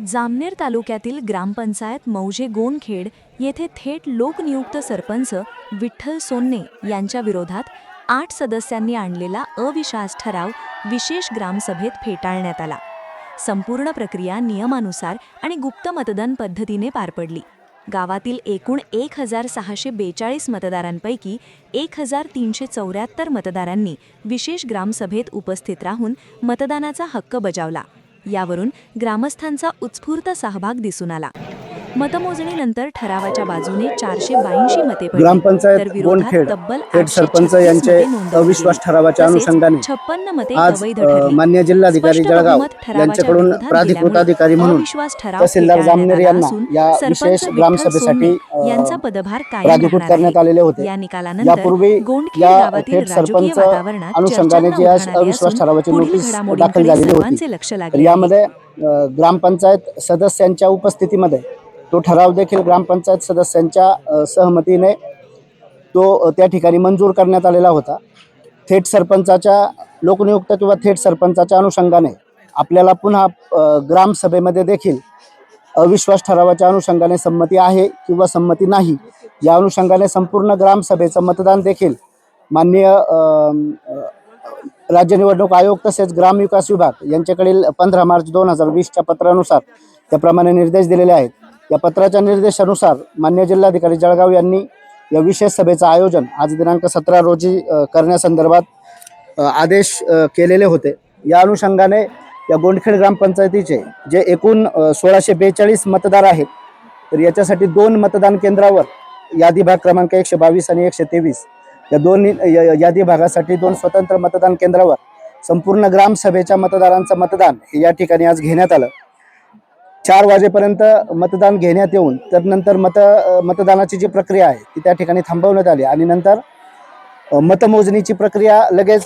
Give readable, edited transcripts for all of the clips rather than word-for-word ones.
जामनेर तालुक्यातील ग्रामपंचायत मौजे गोंडखेड येथे थेट लोकनियुक्त सरपंच विठ्ठल सोन्ने यांच्या विरोधात 8 सदस्यांनी आणलेला अविश्वास ठराव विशेष ग्रामसभेत फेटाळण्यात आला। संपूर्ण प्रक्रिया नियमानुसार आणि गुप्त मतदान पद्धतीने पार पडली। गावातील एकूण 1642 मतदारांपैकी 1374 मतदारांनी विशेष ग्रामसभेत उपस्थित राहून मतदानाचा हक्क बजावला। यावरून ग्रामस्थांचा उत्स्फूर्त सहभाग दिसून आला। मतमोजणीनंतर ठरावाच्या बाजूने 482 मते पडली, तर विरोधात तब्बल थेट सरपंच यांचे अविश्वास ठरावाच्या अनुषंगाने 56 मते आज अवैध ठरली। माननीय जिल्हाधिकारी जळगाव यांच्याकडून प्राधिकृत अधिकारी म्हणून तहसीलदार जामनेर यांना या विशेष ग्रामसभेसाठी यांचा पदभार कायम प्राधिकृत करण्यात आलेले होते। या निकालानंतर यापूर्वी गोंडखेड या गावातील थेट राजकीय सरपंच वातावरणात अनुषंगाने जी आज अविश्वास ठरावाची नोटीस दाखल झालेली होती, तर यामध्ये ग्रामपंचायत सदस्यांच्या उपस्थितीमध्ये तो ठराव देखील ग्रामपंचायत सदस्यांच्या सहमतीने तो त्या ठिकाणी मंजूर करण्यात आलेला होता। थेट सरपंचाच्या लोकनियुक्त किंवा थेट सरपंचाच्या अनुषंगाने आपल्याला पुन्हा ग्रामसभेमध्ये देखील अविश्वास ठरावाच्या अनुषंगाने संमती आहे किंवा संमती नाही या अनुषंगाने संपूर्ण ग्रामसभेचं मतदान देखील माननीय राज्य निवडणूक आयोग तसेच ग्रामविकास विभाग यांच्याकडील 15 मार्च 2020च्या पत्रानुसार त्याप्रमाणे निर्देश दिलेले आहेत। या पत्राच्या निर्देशानुसार माननीय जिल्हाधिकारी जळगाव यांनी या विशेष सभेचं आयोजन आज दिनांक 17 रोजी करण्यासंदर्भात आदेश केलेले होते। या अनुषंगाने या गोंडखेड ग्रामपंचायतीचे जे एकूण 1642 मतदार आहेत, तर याच्यासाठी 2 मतदान केंद्रावर यादी भाग क्रमांक 122 आणि 123 या दोन यादी भागासाठी 2 स्वतंत्र मतदान केंद्रावर संपूर्ण ग्रामसभेच्या मतदारांचं मतदान हे या ठिकाणी आज घेण्यात आलं। 4 वाजेपर्यंत मतदान घेण्यात येऊन तर नंतर मतदानाची जी प्रक्रिया आहे ती त्या ठिकाणी थांबवण्यात आली आणि नंतर मतमोजणीची प्रक्रिया लगेच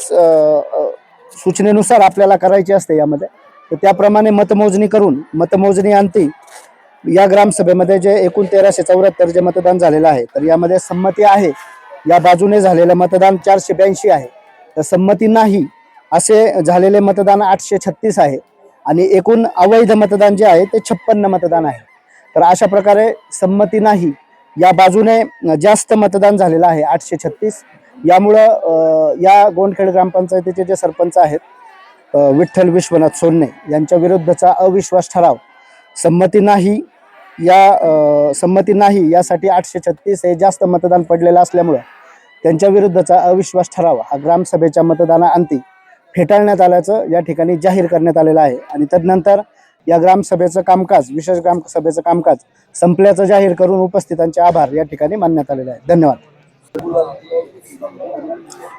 सूचनेनुसार आपल्याला करायची असते यामध्ये, तर त्याप्रमाणे मतमोजणी करून मतमोजणी अंती या ग्रामसभेमध्ये जे एकूण 1374 जे मतदान झालेलं आहे, तर यामध्ये संमती आहे या बाजूने झालेलं मतदान 482 आहे, तर संमती नाही असे झालेले मतदान 836 आहे आणि एकूण अवैध मतदान जे आहे ते 56 मतदान आहे। तर अशा प्रकारे संमती नाही या बाजूने जास्त मतदान झालेलं आहे 836। यामुळं या गोंडखेड ग्रामपंचायतीचे जे सरपंच आहेत विठ्ठल विश्वनाथ सोन्ने यांच्या विरुद्धचा अविश्वास ठराव संमती नाही यासाठी 836 हे जास्त मतदान पडलेलं असल्यामुळं त्यांच्या विरुद्धचा अविश्वास ठराव हा ग्रामसभेच्या मतदानाअंती फेटाळण्यात आल्याचं या ठिकाणी जाहीर करण्यात आलेलं आहे आणि तदनंतर या ग्रामसभेचं कामकाज विशेष ग्रामसभेचं कामकाज संपल्याचं जाहीर करून उपस्थितांचे आभार या ठिकाणी मानण्यात आलेले आहे। धन्यवाद।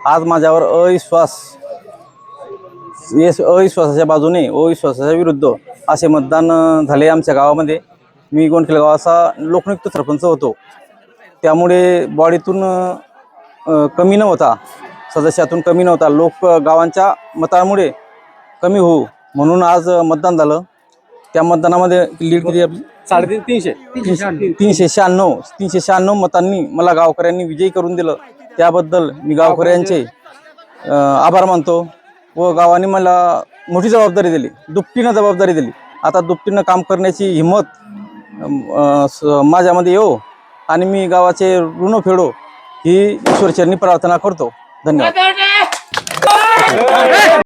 आज माझ्यावर अविश्वासाच्या बाजूने अविश्वासाच्या विरुद्ध असे मतदान झाले आमच्या गावामध्ये। मी गोंडखेड गावाचा लोकनियुक्त सरपंच होतो, त्यामुळे बॉडीतून कमी नव्हता, सदस्यातून कमी नव्हता, लोक गावांच्या मतामुळे कमी होऊ म्हणून आज मतदान झालं। त्या मतदानामध्ये लीड किती आपली 396 मतांनी मला गावकऱ्यांनी विजयी करून दिलं। त्याबद्दल मी गावकऱ्यांचे आभार मानतो व गावाने मला मोठी जबाबदारी दिली, दुपटीनं जबाबदारी दिली। आता दुपटीनं काम करण्याची हिंमत माझ्यामध्ये येऊ आणि मी गावाचे ऋण फेडो ही ईश्वरचरणी प्रार्थना करतो। धन्यवाद।